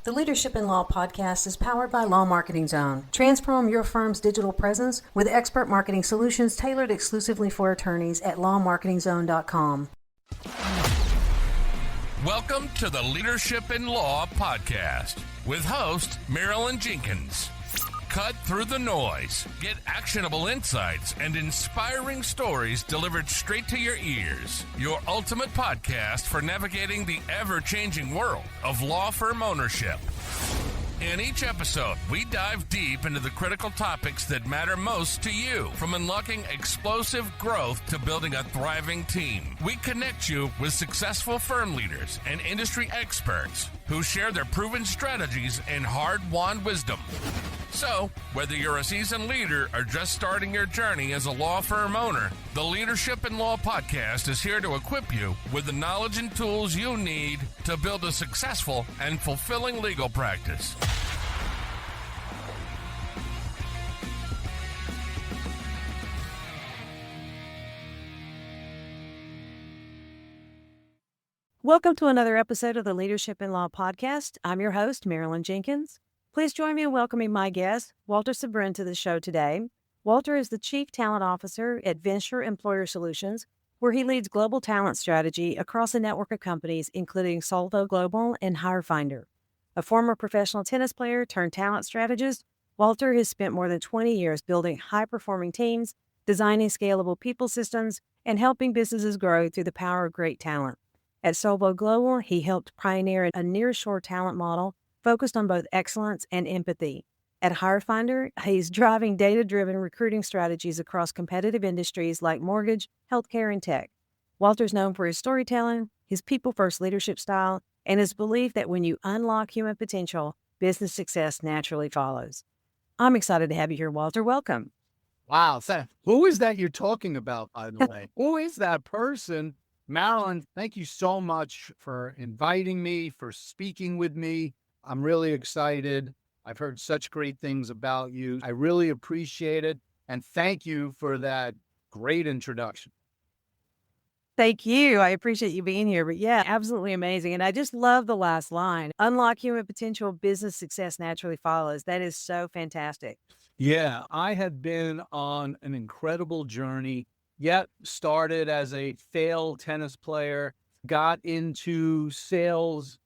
The Leadership in Law podcast is powered by Law Marketing Zone. Transform your firm's digital presence with expert marketing solutions tailored exclusively for attorneys at lawmarketingzone.com. Welcome to the Leadership in Law podcast with host Marilyn Jenkins. Cut through the noise, get actionable insights and inspiring stories delivered straight to your ears. Your ultimate podcast for navigating the ever-changing world of law firm ownership. In each episode, we dive deep into the critical topics that matter most to you, from unlocking explosive growth to building a thriving team. We connect you with successful firm leaders and industry experts who share their proven strategies and hard-won wisdom. So, whether you're a seasoned leader or just starting your journey as a law firm owner, the Leadership in Law podcast is here to equip you with the knowledge and tools you need to build a successful and fulfilling legal practice. Welcome to another episode of the Leadership in Law podcast. I'm your host, Marilyn Jenkins. Please join me in welcoming my guest, Walter Sabrin, to the show today. Walter is the Chief Talent Officer at Venture Employer Solutions, where he leads global talent strategy across a network of companies, including Solvo Global and HireFinder. A former professional tennis player turned talent strategist, Walter has spent more than 20 years building high-performing teams, designing scalable people systems, and helping businesses grow through the power of great talent. At Solvo Global, he helped pioneer a nearshore talent model focused on both excellence and empathy. At HireFinder, he's driving data-driven recruiting strategies across competitive industries like mortgage, healthcare, and tech. Walter's known for his storytelling, his people-first leadership style, and his belief that when you unlock human potential, business success naturally follows. I'm excited to have you here, Walter. Welcome. Wow. Who is that you're talking about, by the way? Who is that person? Marilyn, thank you so much for inviting me, for speaking with me. I'm really excited. I've heard such great things about you. I really appreciate it. And thank you for that great introduction. Thank you. I appreciate you being here. But yeah, absolutely amazing. And I just love the last line. Unlock human potential, business success naturally follows. That is so fantastic. Yeah, I have been on an incredible journey. Yet started as a failed tennis player, got into sales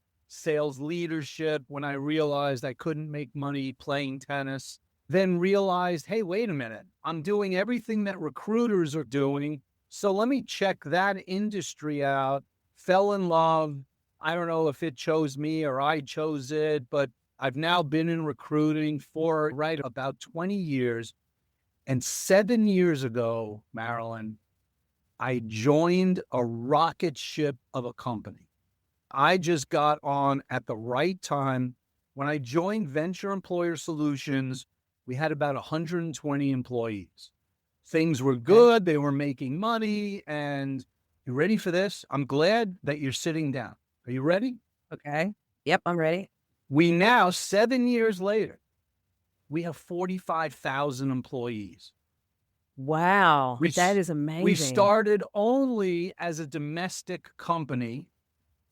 leadership when I realized I couldn't make money playing tennis, then realized, hey, wait a minute, I'm doing everything that recruiters are doing. So let me check that industry out. Fell in love. I don't know if it chose me or I chose it, but I've now been in recruiting for about 20 years. And 7 years ago, Marilyn, I joined a rocket ship of a company. I just got on at the right time. When I joined Venture Employer Solutions, we had about 120 employees. Things were good. They were making money. And you ready for this? I'm glad that you're sitting down. Are you ready? Okay. Yep, I'm ready. We now, 7 years later, we have 45,000 employees. Wow. That is amazing. We started only as a domestic company.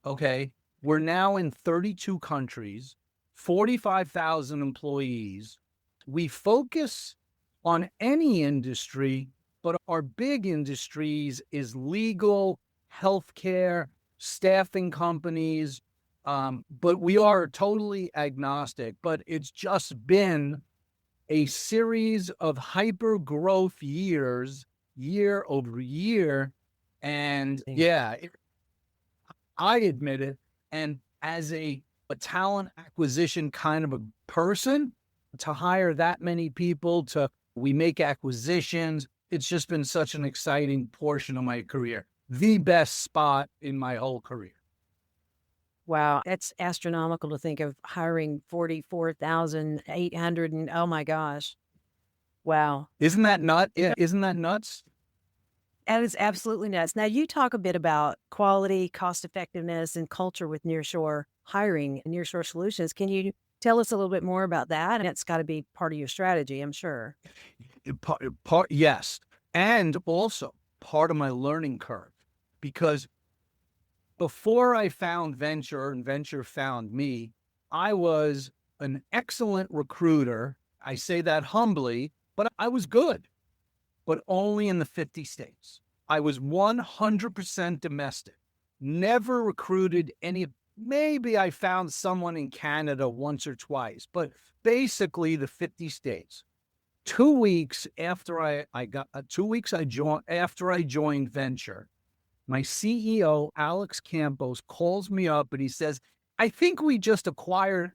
Okay. We're now in 32 countries, 45,000 employees. We focus on any industry, but our big industries is legal, healthcare, staffing companies. But we are totally agnostic, but it's just been a series of hyper growth years, year over year. And yeah, I admit it. And as a talent acquisition kind of a person, to hire that many people, we make acquisitions, it's just been such an exciting portion of my career. The best spot in my whole career. Wow, that's astronomical to think of hiring 44,800 and oh my gosh. Wow. Isn't that nuts? Yeah. Isn't that nuts? That is absolutely nuts. Now you talk a bit about quality, cost effectiveness, and culture with nearshore hiring and nearshore solutions. Can you tell us a little bit more about that? And it's got to be part of your strategy, I'm sure. Yes. And also part of my learning curve, because before I found Venture and Venture found me, I was an excellent recruiter. I say that humbly, but I was good, but only in the 50 states. I was 100% domestic, never recruited any. Maybe I found someone in Canada once or twice, but basically the 50 states. 2 weeks after I got 2 weeks after I joined Venture, my CEO, Alex Campos, calls me up and he says, I think we just acquired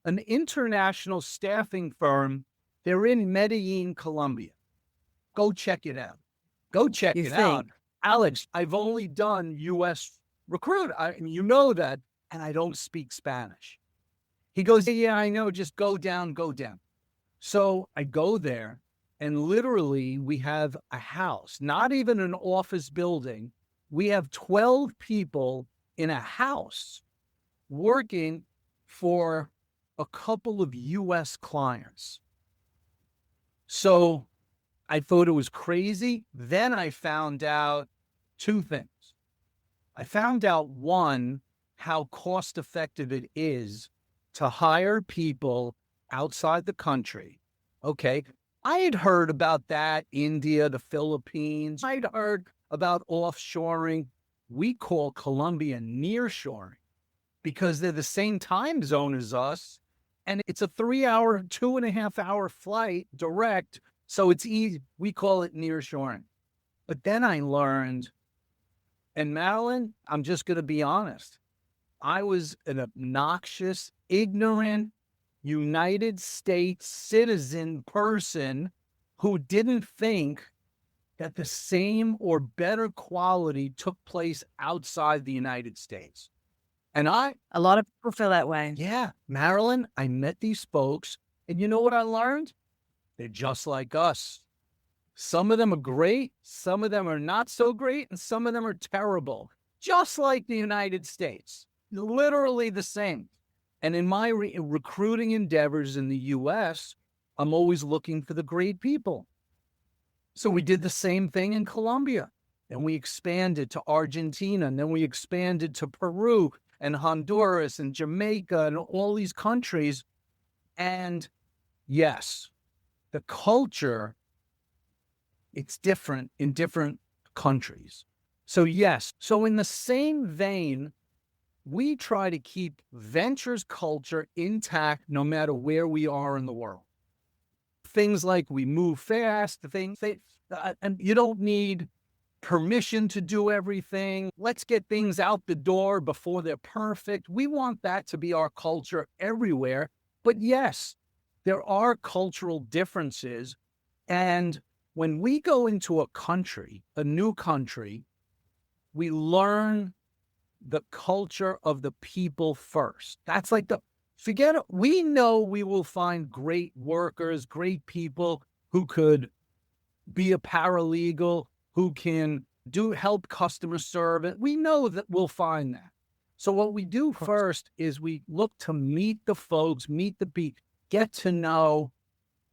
an international staffing firm. They're in Medellin, Colombia. Go check it out. Go check You it think? out. Alex, I've only done U.S. recruit. You know that, and I don't speak Spanish. He goes, yeah, I know. Just go down, go down. So I go there, and literally we have a house, not even an office building. We have 12 people in a house working for a couple of U.S. clients. So I thought it was crazy. Then I found out two things. I found out, one, how cost effective it is to hire people outside the country. Okay. I had heard about that, India, the Philippines. I'd heard about offshoring. We call Colombia nearshoring because they're the same time zone as us. And it's a 3-hour, 2.5-hour flight direct. So it's easy. We call it nearshoring. But then I learned, and Marilyn, I'm just going to be honest. I was an obnoxious, ignorant, United States citizen person who didn't think that the same or better quality took place outside the United States. And A lot of people feel that way. yeah, Marilyn, I met these folks, and you know what I learned? They're just like us. Some of them are great, some of them are not so great, and some of them are terrible. Just like the United States. Literally the same. And in my recruiting endeavors in the U.S., I'm always looking for the great people. So we did the same thing in Colombia. Then we expanded to Argentina, and then we expanded to Peru and Honduras and Jamaica and all these countries. And yes, the culture, it's different in different countries. So yes, so in the same vein, we try to keep Venture's culture intact no matter where we are in the world. Things like we move fast, and you don't need permission to do everything. Let's get things out the door before they're perfect. We want that to be our culture everywhere. But yes, there are cultural differences. And when we go into a country, a new country, we learn the culture of the people first. That's like forget it. We know we will find great workers, great people who could be a paralegal, who can help customer service. We know that we'll find that. So what we do first is we look to meet the folks, meet the people, get to know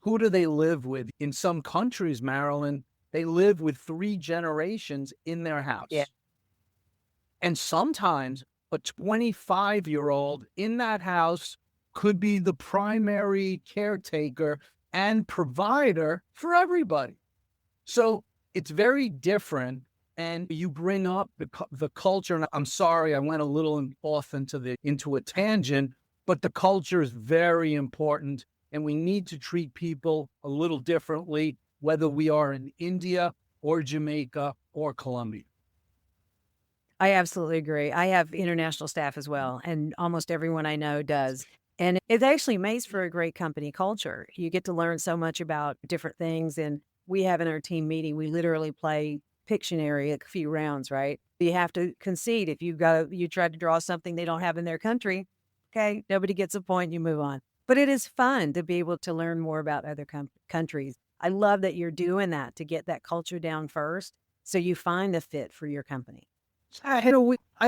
who do they live with. In some countries, Marilyn, they live with 3 generations in their house. Yeah. And sometimes a 25-year-old in that house could be the primary caretaker and provider for everybody. So it's very different. And you bring up the culture. And I'm sorry, I went a little off into a tangent, but the culture is very important. And we need to treat people a little differently, whether we are in India or Jamaica or Colombia. I absolutely agree. I have international staff as well, and almost everyone I know does. And it actually makes for a great company culture. You get to learn so much about different things. And we have in our team meeting, we literally play Pictionary a few rounds, right? You have to concede. If you try to draw something they don't have in their country, okay, nobody gets a point, you move on. But it is fun to be able to learn more about other countries. I love that you're doing that to get that culture down first so you find the fit for your company. I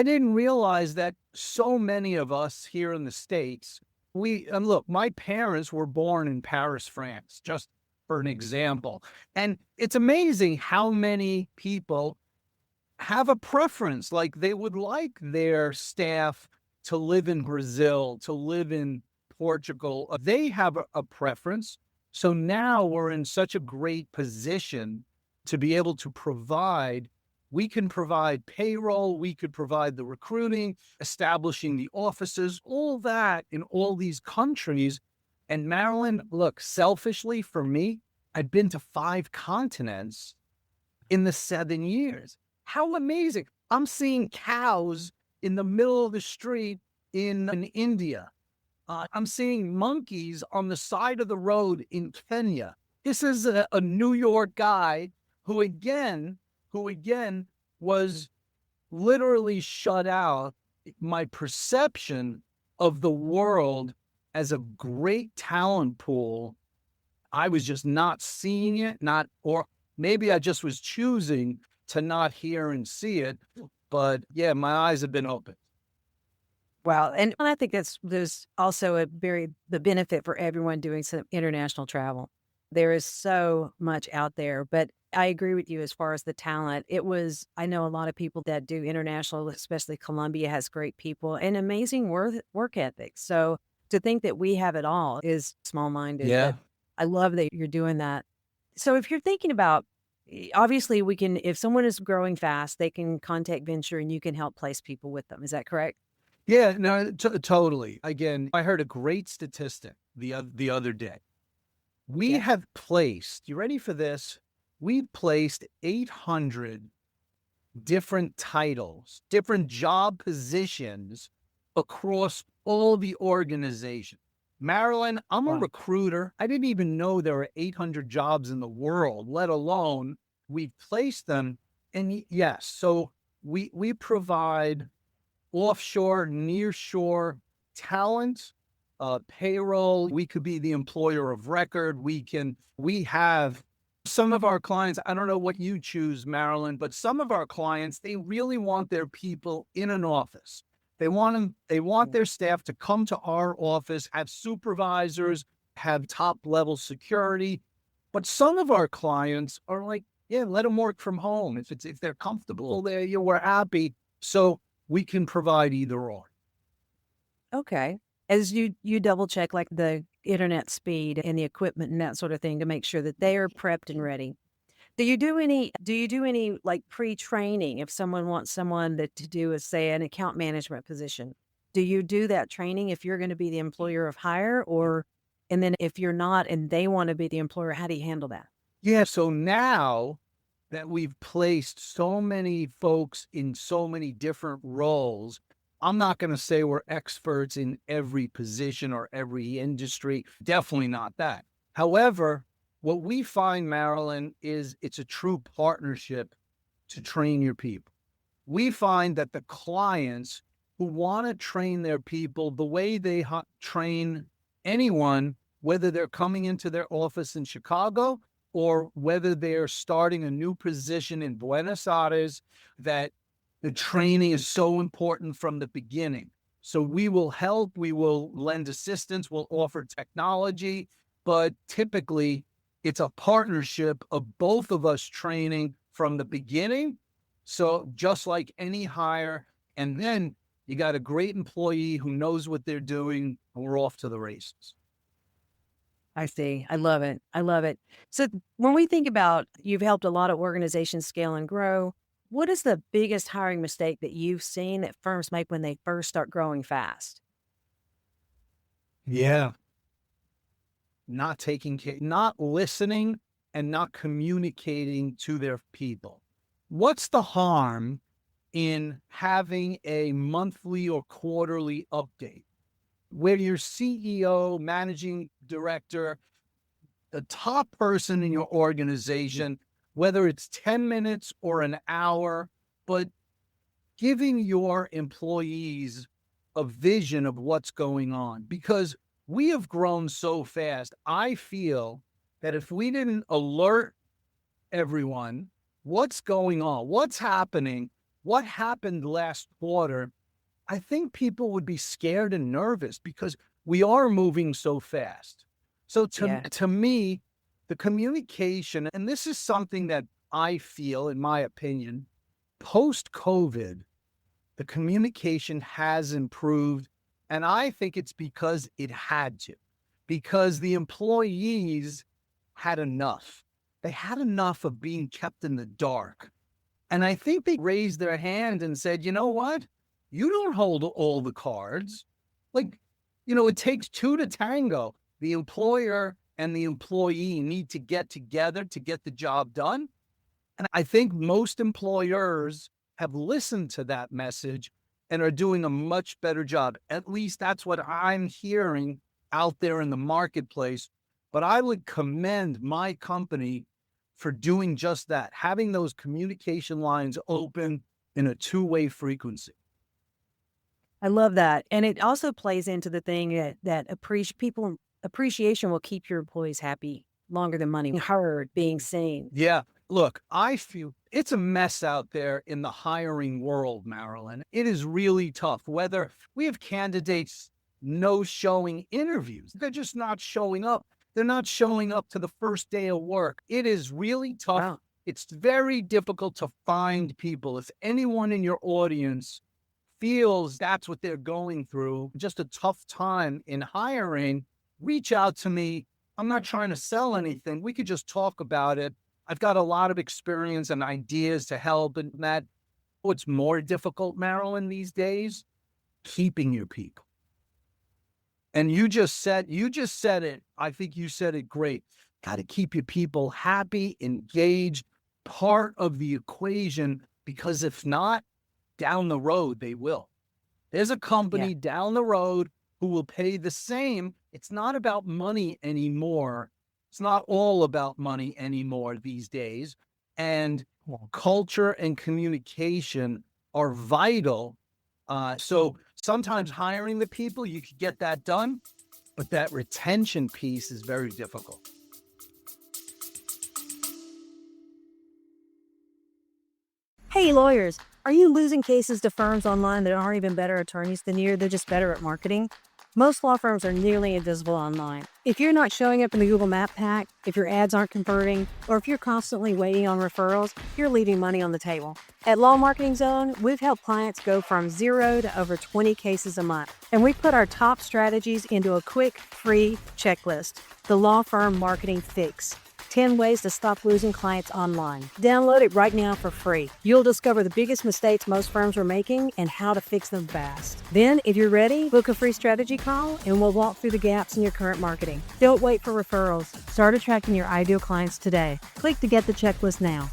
didn't realize that so many of us here in the States, look, my parents were born in Paris, France, just for an example. And it's amazing how many people have a preference, like they would like their staff to live in Brazil, to live in Portugal. They have a preference. So now we're in such a great position to be able to provide. We can provide payroll, we could provide the recruiting, establishing the offices, all that in all these countries. And Maryland, look, selfishly for me, I've been to 5 continents in the 7 years. How amazing. I'm seeing cows in the middle of the street in India. I'm seeing monkeys on the side of the road in Kenya. This is a New York guy who again was literally shut out. My perception of the world as a great talent pool, I was just not seeing it, or maybe I just was choosing to not hear and see it. But yeah, my eyes have been opened. Wow. And I think there's also the benefit for everyone doing some international travel. There is so much out there, but I agree with you as far as the talent. I know a lot of people that do international, especially Colombia has great people and amazing work ethics. So to think that we have it all is small-minded. Yeah. But I love that you're doing that. So if you're thinking about, obviously if someone is growing fast, they can contact Venture and you can help place people with them. Is that correct? Yeah, no, totally. Again, I heard a great statistic the other day. We have placed, you ready for this? We've placed 800 different titles, different job positions across all the organization. Marilyn, I'm a recruiter. I didn't even know there were 800 jobs in the world, let alone we've placed them. And yes, so we provide offshore, nearshore talent, payroll. We could be the employer of record. We have some of our clients, I don't know what you choose, Marilyn, but some of our clients, they really want their people in an office. They want their staff to come to our office, have supervisors, have top level security. But some of our clients are like, yeah, let them work from home. If they're comfortable there, we're happy. So we can provide either or. Okay. As you double check like the internet speed and the equipment and that sort of thing to make sure that they are prepped and ready. Do you do any like pre-training if someone wants someone to do say an account management position? Do you do that training if you're going to be the employer of hire and then if you're not and they want to be the employer, how do you handle that? Yeah. So now that we've placed so many folks in so many different roles, I'm not going to say we're experts in every position or every industry. Definitely not that. However, what we find, Marilyn, is it's a true partnership to train your people. We find that the clients who want to train their people the way they train anyone, whether they're coming into their office in Chicago or whether they're starting a new position in Buenos Aires, that the training is so important from the beginning. So we will help, we will lend assistance, we'll offer technology, but typically it's a partnership of both of us training from the beginning. So just like any hire, and then you got a great employee who knows what they're doing, and we're off to the races. I see. I love it. I love it. So when we think about you've helped a lot of organizations scale and grow, what is the biggest hiring mistake that you've seen that firms make when they first start growing fast? Yeah. Not listening and not communicating to their people. What's the harm in having a monthly or quarterly update where your CEO, managing director, the top person in your organization, whether it's 10 minutes or an hour, but giving your employees a vision of what's going on? Because we have grown so fast. I feel that if we didn't alert everyone what's going on, what's happening, what happened last quarter, I think people would be scared and nervous because we are moving so fast. So to me, the communication, and this is something that I feel, in my opinion, post-COVID, The communication has improved. And I think it's because it had to, because the employees had enough. They had enough of being kept in the dark. And I think they raised their hand and said, you know what? You don't hold all the cards. Like, it takes two to tango. The employer and the employee need to get together to get the job done. And I think most employers have listened to that message and are doing a much better job. At least that's what I'm hearing out there in the marketplace. But I would commend my company for doing just that, having those communication lines open in a two-way frequency. I love that. And it also plays into the thing that appreciation will keep your employees happy longer than money, heard, being seen. Yeah. Look, I feel it's a mess out there in the hiring world, Marilyn. It is really tough. Whether we have candidates no showing interviews, they're just not showing up. They're not showing up to the first day of work. It is really tough. Wow. It's very difficult to find people. If anyone in your audience feels that's what they're going through, just a tough time in hiring, reach out to me. I'm not trying to sell anything. We could just talk about it. I've got a lot of experience and ideas to help. And that, what's more difficult, Marilyn, these days? Keeping your people. And you just said it. I think you said it great. Got to keep your people happy, engaged, part of the equation, because if not, down the road, they will. There's a company down the road who will pay the same. It's not about money anymore. It's not all about money anymore these days. And culture and communication are vital. So sometimes hiring the people, you could get that done, but that retention piece is very difficult. Hey, lawyers, are you losing cases to firms online that aren't even better attorneys than you? They're just better at marketing? Most law firms are nearly invisible online. If you're not showing up in the Google Map pack, if your ads aren't converting, or if you're constantly waiting on referrals, you're leaving money on the table. At Law Marketing Zone, we've helped clients go from 0 to over 20 cases a month. And we put our top strategies into a quick, free checklist, the Law Firm Marketing Fix. 10 ways to stop losing clients online. Download it right now for free. You'll discover the biggest mistakes most firms are making and how to fix them fast. Then, if you're ready, book a free strategy call and we'll walk through the gaps in your current marketing. Don't wait for referrals. Start attracting your ideal clients today. Click to get the checklist now.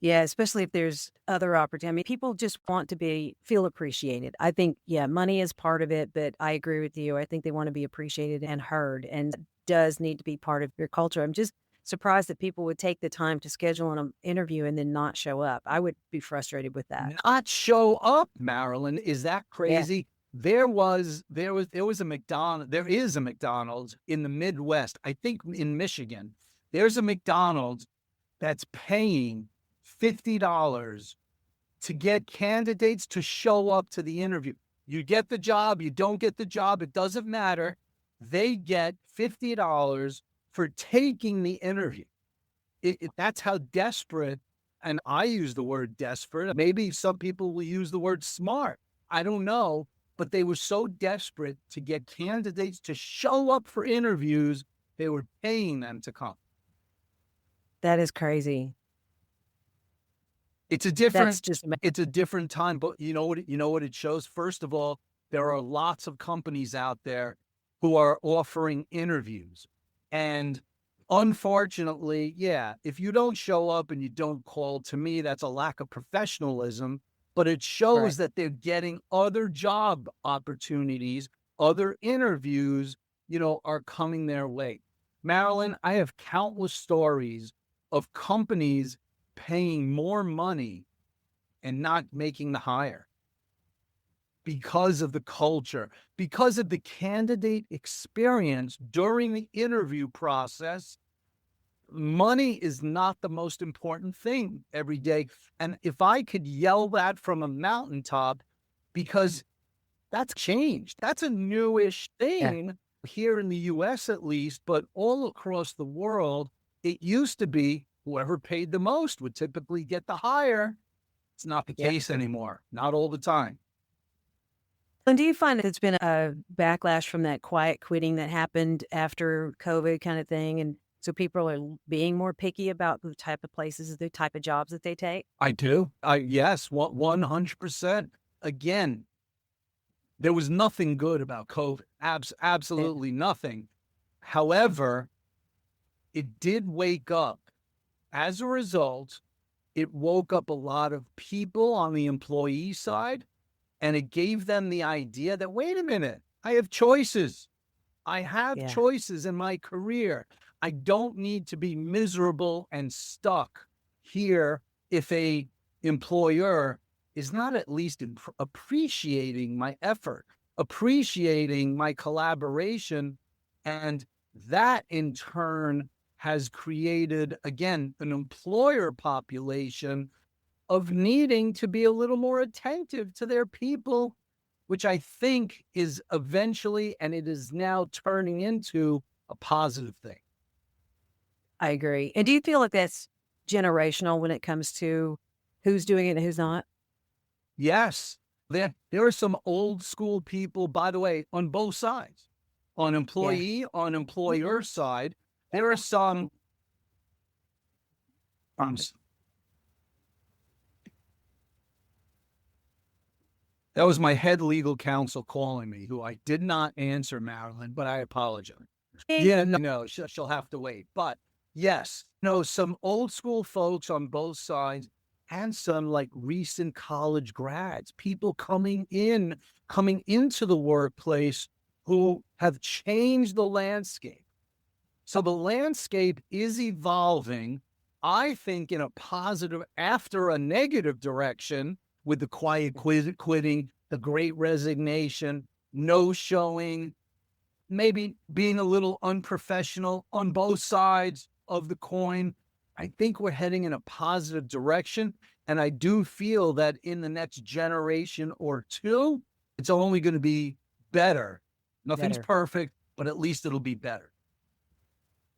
Yeah, especially if there's other opportunity. I mean, people just want to feel appreciated. I think, money is part of it, but I agree with you. I think they want to be appreciated and heard, and it does need to be part of your culture. I'm just surprised that people would take the time to schedule an interview and then not show up. I would be frustrated with that. Not show up, Marilyn. Is that crazy? Yeah. There is a McDonald's in the Midwest. I think in Michigan, there's a McDonald's that's paying $50 to get candidates to show up to the interview. You get the job, you don't get the job, it doesn't matter. They get $50 for taking the interview. That's how desperate, and I use the word desperate. Maybe some people will use the word smart. I don't know, but they were so desperate to get candidates to show up for interviews, they were paying them to come. That is crazy. It's a different time, but you know what it shows? First of all, there are lots of companies out there who are offering interviews. And unfortunately, if you don't show up and you don't call, to me, that's a lack of professionalism, but it shows that they're getting other job opportunities, other interviews, are coming their way. Marilyn, I have countless stories of companies paying more money and not making the hire because of the culture, because of the candidate experience during the interview process. Money is not the most important thing every day. And if I could yell that from a mountaintop, because that's changed. That's a newish thing here in the US at least, but all across the world, it used to be whoever paid the most would typically get the hire. It's not the case anymore. Not all the time. And do you find that it's been a backlash from that quiet quitting that happened after COVID kind of thing? And so people are being more picky about the type of places, the type of jobs that they take? I do. Yes, 100%. Again, there was nothing good about COVID. Absolutely nothing. However, it did wake up. As a result, it woke up a lot of people on the employee side, and it gave them the idea that, wait a minute, I have choices. I have choices in my career. I don't need to be miserable and stuck here if a employer is not at least appreciating my effort, appreciating my collaboration. And that in turn has created, again, an employer population of needing to be a little more attentive to their people, which I think is eventually, and it is now turning into a positive thing. I agree. And do you feel like that's generational when it comes to who's doing it and who's not? Yes. There are some old school people, by the way, on both sides. On employee, on employer side, there are some that was my head legal counsel calling me, who I did not answer, Marilyn, but I apologize. No, she'll have to wait. But yes, some old school folks on both sides and some like recent college grads, people coming into the workplace who have changed the landscape. So the landscape is evolving, I think, in a positive after a negative direction, with the quiet quitting, the great resignation, no showing, maybe being a little unprofessional on both sides of the coin. I think we're heading in a positive direction. And I do feel that in the next generation or two, it's only going to be better. Nothing's perfect, but at least it'll be better.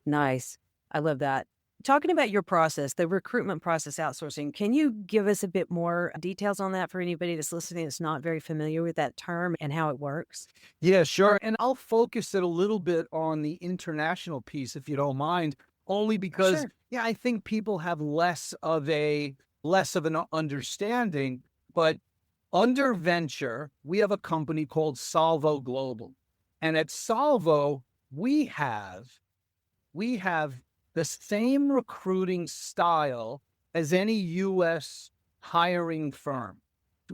Nice. I love that. Talking about your process, the recruitment process outsourcing, can you give us a bit more details on that for anybody that's listening that's not very familiar with that term and how it works? Yeah, sure. And I'll focus it a little bit on the international piece, if you don't mind, only because, I think people have less of an understanding. But under Venture, we have a company called Salvo Global. And at Salvo, we have the same recruiting style as any U.S. hiring firm.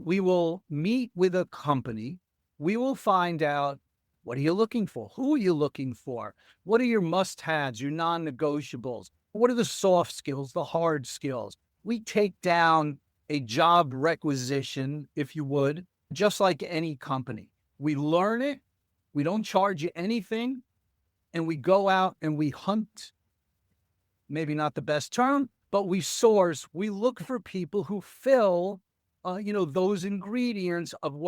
We will meet with a company. We will find out, what are you looking for? Who are you looking for? What are your must-haves, your non-negotiables? What are the soft skills, the hard skills? We take down a job requisition, if you would, just like any company. We learn it. We don't charge you anything. And we go out and we hunt. Maybe not the best term, but we source, we look for people who fill, those ingredients of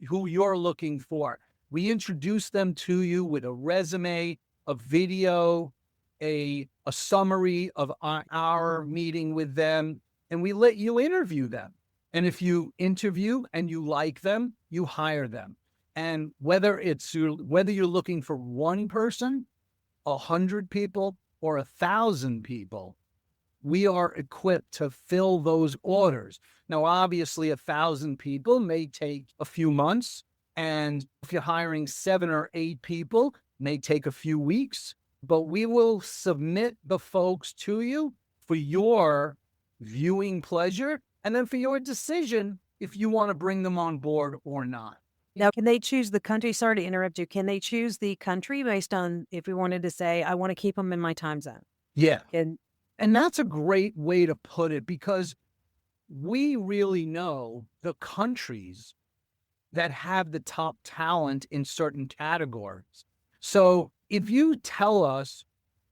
who you're looking for. We introduce them to you with a resume, a video, a summary of our meeting with them, and we let you interview them. And if you interview and you like them, you hire them. And whether you're looking for one person, 100 people, or 1,000 people, we are equipped to fill those orders. Now, obviously, 1,000 people may take a few months, and if you're hiring 7 or 8 people, may take a few weeks, but we will submit the folks to you for your viewing pleasure, and then for your decision if you want to bring them on board or not. Now, can they choose the country? Sorry to interrupt you. Can they choose the country based on, if we wanted to say, I want to keep them in my time zone? Yeah. And that's a great way to put it, because we really know the countries that have the top talent in certain categories. So if you tell us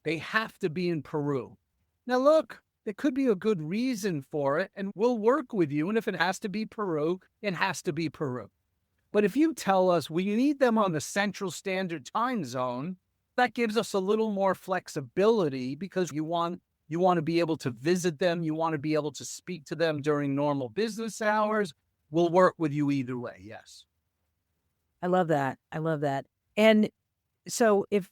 they have to be in Peru, now look, there could be a good reason for it, and we'll work with you. And if it has to be Peru, it has to be Peru. But if you tell us we need them on the Central Standard Time Zone, that gives us a little more flexibility, because you want You want to be able to visit them. You want to be able to speak to them during normal business hours. We'll work with you either way. Yes. I love that. I love that. And so if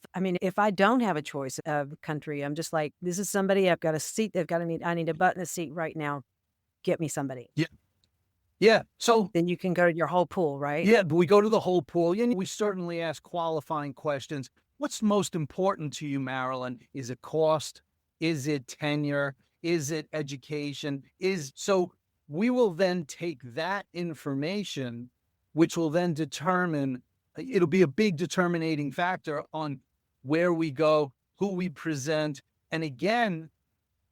I don't have a choice of country, I'm just like, this is somebody, I've got a seat, I need a button a seat right now. Get me somebody. Yeah. Yeah. So Then you can go to your whole pool, right? yeah, but we go to the whole pool. And we certainly ask qualifying questions. What's most important to you, Marilyn? Is it cost? Is it tenure? Is it education? So we will then take that information, which will then determine, it'll be a big determining factor on where we go, who we present. And again,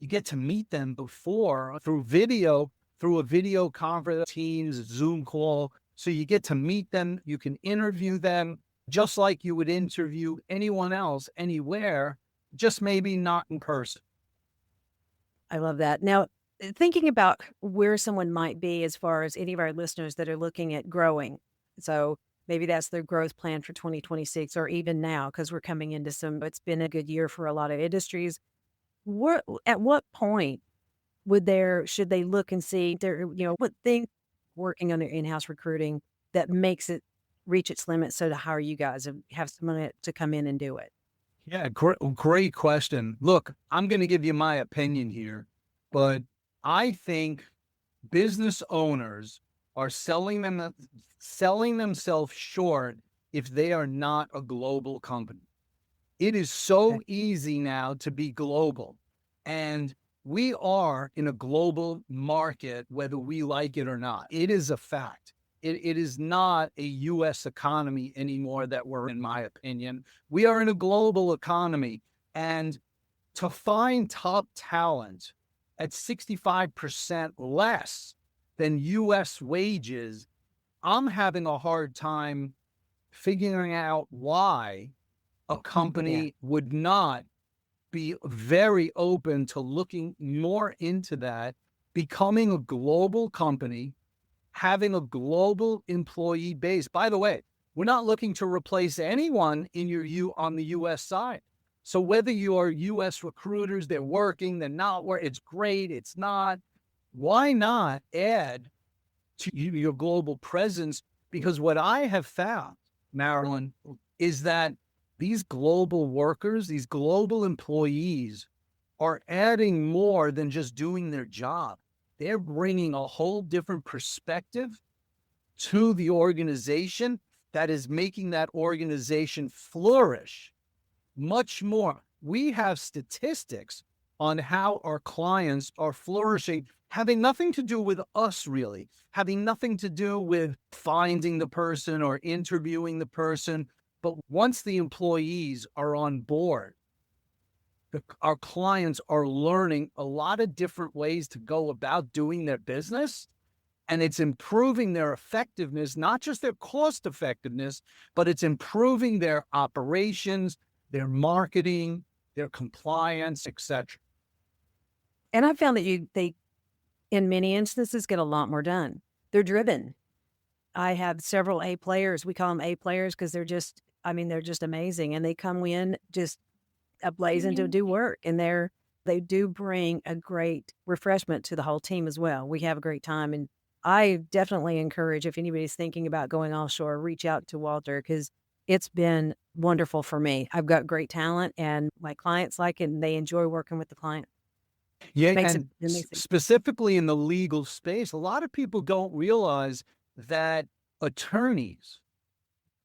you get to meet them before through a video conference, Teams, Zoom call. So you get to meet them. You can interview them just like you would interview anyone else anywhere, just maybe not in person. I love that. Now, thinking about where someone might be as far as any of our listeners that are looking at growing. So maybe that's their growth plan for 2026 or even now, because we're coming into it's been a good year for a lot of industries. At what point should they look and see what thing working on their in-house recruiting that makes it reach its limit so to hire you guys and have someone to come in and do it? Yeah, great question. Look, I'm going to give you my opinion here, but I think business owners are selling themselves short if they are not a global company. It is so easy now to be global, and we are in a global market, whether we like it or not. It is a fact. It is not a U.S. economy anymore that we're in, my opinion. We are in a global economy. And to find top talent at 65% less than U.S. wages, I'm having a hard time figuring out why a company would not be very open to looking more into that, becoming a global company, having a global employee base. By the way, we're not looking to replace anyone on the U.S. side. So whether you are U.S. recruiters, they're working, they're not working, it's great, it's not. Why not add to your global presence? Because what I have found, Marilyn, is that these global workers, these global employees are adding more than just doing their job. They're bringing a whole different perspective to the organization that is making that organization flourish much more. We have statistics on how our clients are flourishing, having nothing to do with us, really, having nothing to do with finding the person or interviewing the person. But once the employees are on board, our clients are learning a lot of different ways to go about doing their business, and it's improving their effectiveness, not just their cost effectiveness, but it's improving their operations, their marketing, their compliance, etc. And I found that they, in many instances, get a lot more done. They're driven. I have several A players. We call them A players because they're just amazing, and they come in just ablazing to do work, and they do bring a great refreshment to the whole team as well. We have a great time, and I definitely encourage, if anybody's thinking about going offshore, reach out to Walter, because it's been wonderful for me. I've got great talent, and my clients like it, and they enjoy working with the client. Yeah, and specifically in the legal space, a lot of people don't realize that attorneys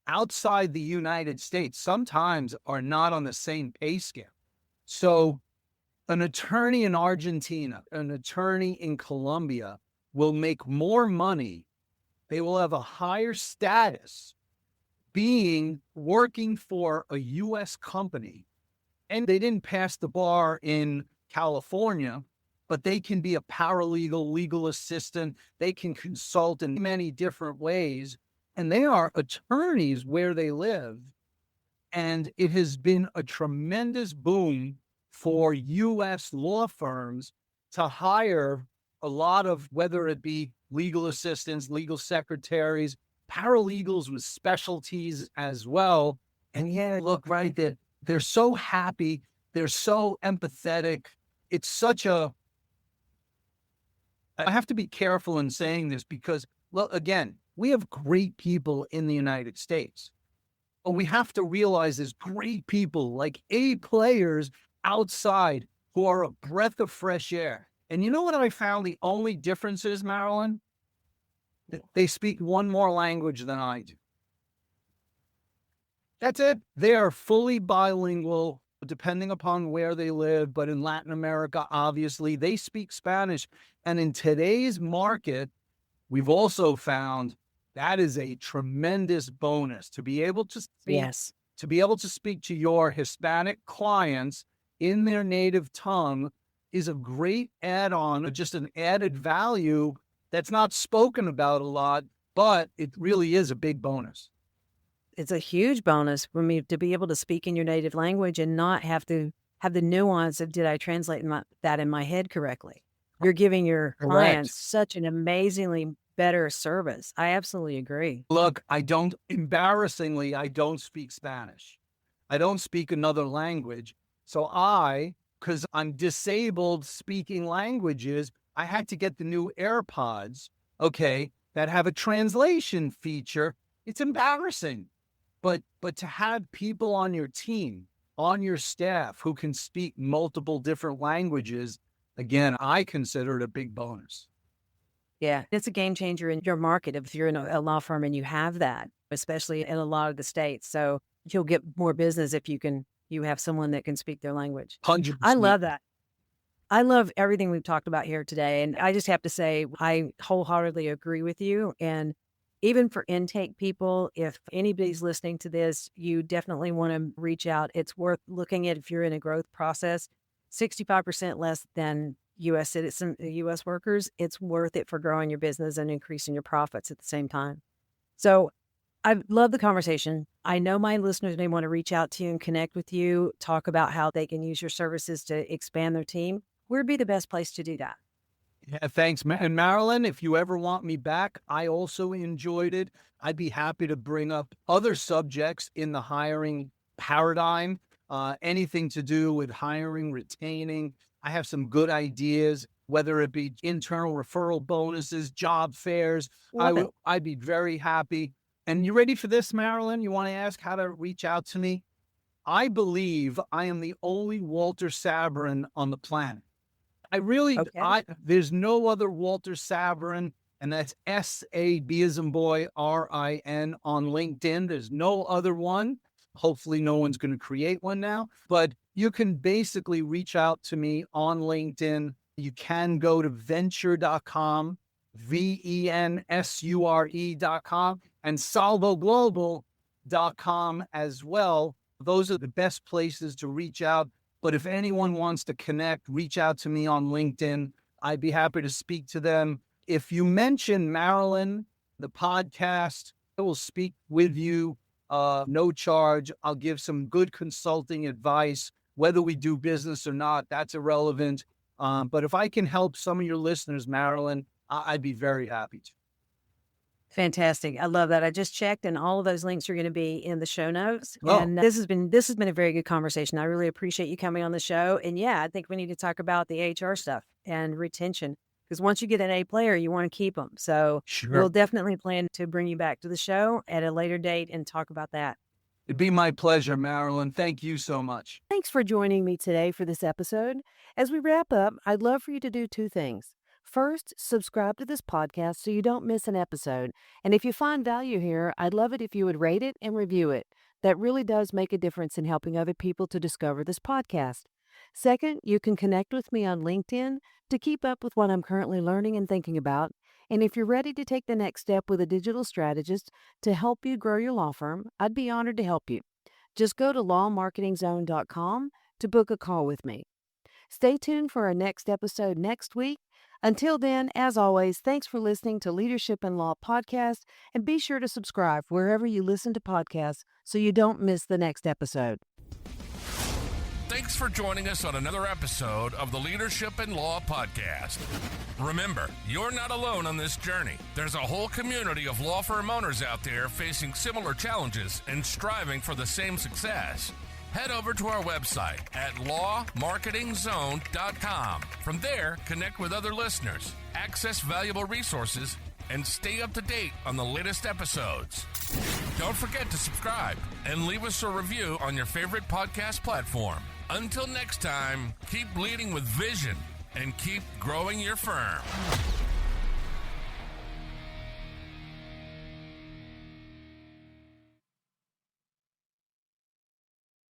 outside the United States sometimes are not on the same pay scale. So an attorney in Argentina, an attorney in Colombia will make more money. They will have a higher status working for a U.S. company. And they didn't pass the bar in California, but they can be a paralegal, legal assistant. They can consult in many different ways. And they are attorneys where they live. And it has been a tremendous boom for U.S. law firms to hire a lot of, whether it be legal assistants, legal secretaries, paralegals with specialties as well. And yeah, look, right, they're so happy. They're so empathetic. it's such a, I have to be careful in saying this because, well, again, we have great people in the United States, but we have to realize there's great people like A players outside who are a breath of fresh air. And you know what I found the only difference is, Marilyn? They speak one more language than I do. That's it. They are fully bilingual, depending upon where they live. But in Latin America, obviously, they speak Spanish. And in today's market, we've also found that is a tremendous bonus to be able to speak, to be able to speak to your Hispanic clients in their native tongue is a great add-on, just an added value that's not spoken about a lot, but it really is a big bonus. It's a huge bonus for me to be able to speak in your native language and not have to have the nuance of, did I translate that in my head correctly? You're giving your clients such an amazingly better service. I absolutely agree. Look, embarrassingly, I don't speak Spanish. I don't speak another language. So because I'm disabled speaking languages, I had to get the new AirPods, that have a translation feature. It's embarrassing. But to have people on your team, on your staff who can speak multiple different languages, again, I consider it a big bonus. Yeah, it's a game changer in your market if you're in a law firm and you have that, especially in a lot of the states. So you'll get more business if you have someone that can speak their language. 100%. I love that. I love everything we've talked about here today. And I just have to say, I wholeheartedly agree with you. And even for intake people, if anybody's listening to this, you definitely want to reach out. It's worth looking at if you're in a growth process. 65% less than U.S. citizen, U.S. workers. It's worth it for growing your business and increasing your profits at the same time. So I love the conversation. I know my listeners may want to reach out to you and connect with you, talk about how they can use your services to expand their team. Where'd be the best place to do that? Yeah, thanks, and Marilyn, if you ever want me back, I also enjoyed it. I'd be happy to bring up other subjects in the hiring paradigm, anything to do with hiring, retaining. I have some good ideas, whether it be internal referral bonuses, job fairs. I'd be very happy. And you ready for this, Marilyn? You want to ask how to reach out to me? I believe I am the only Walter Sabrin on the planet. There's no other Walter Sabrin, and that's S-A-B as in boy, R-I-N on LinkedIn. There's no other one. Hopefully no one's going to create one now, but you can basically reach out to me on LinkedIn. You can go to venture.com, VENSURE.com, and salvoglobal.com as well. Those are the best places to reach out. But if anyone wants to connect, reach out to me on LinkedIn. I'd be happy to speak to them. If you mention Marilyn, the podcast, I will speak with you, no charge. I'll give some good consulting advice. Whether we do business or not, that's irrelevant. But if I can help some of your listeners, Marilyn, I'd be very happy to. Fantastic. I love that. I just checked and all of those links are going to be in the show notes. And this has been a very good conversation. I really appreciate you coming on the show. And yeah, I think we need to talk about the HR stuff and retention, because once you get an A player, you want to keep them. So We'll definitely plan to bring you back to the show at a later date and talk about that. It'd be my pleasure, Marilyn. Thank you so much. Thanks for joining me today for this episode. As we wrap up, I'd love for you to do two things. First, subscribe to this podcast so you don't miss an episode. And if you find value here, I'd love it if you would rate it and review it. That really does make a difference in helping other people to discover this podcast. Second, you can connect with me on LinkedIn to keep up with what I'm currently learning and thinking about. And if you're ready to take the next step with a digital strategist to help you grow your law firm, I'd be honored to help you. Just go to lawmarketingzone.com to book a call with me. Stay tuned for our next episode next week. Until then, as always, thanks for listening to Leadership in Law Podcast, and be sure to subscribe wherever you listen to podcasts so you don't miss the next episode. Thanks for joining us on another episode of the Leadership in Law Podcast. Remember, you're not alone on this journey. There's a whole community of law firm owners out there facing similar challenges and striving for the same success. head over to our website at lawmarketingzone.com. From there, connect with other listeners, access valuable resources, and stay up to date on the latest episodes. Don't forget to subscribe and leave us a review on your favorite podcast platform. Until next time, keep leading with vision and keep growing your firm.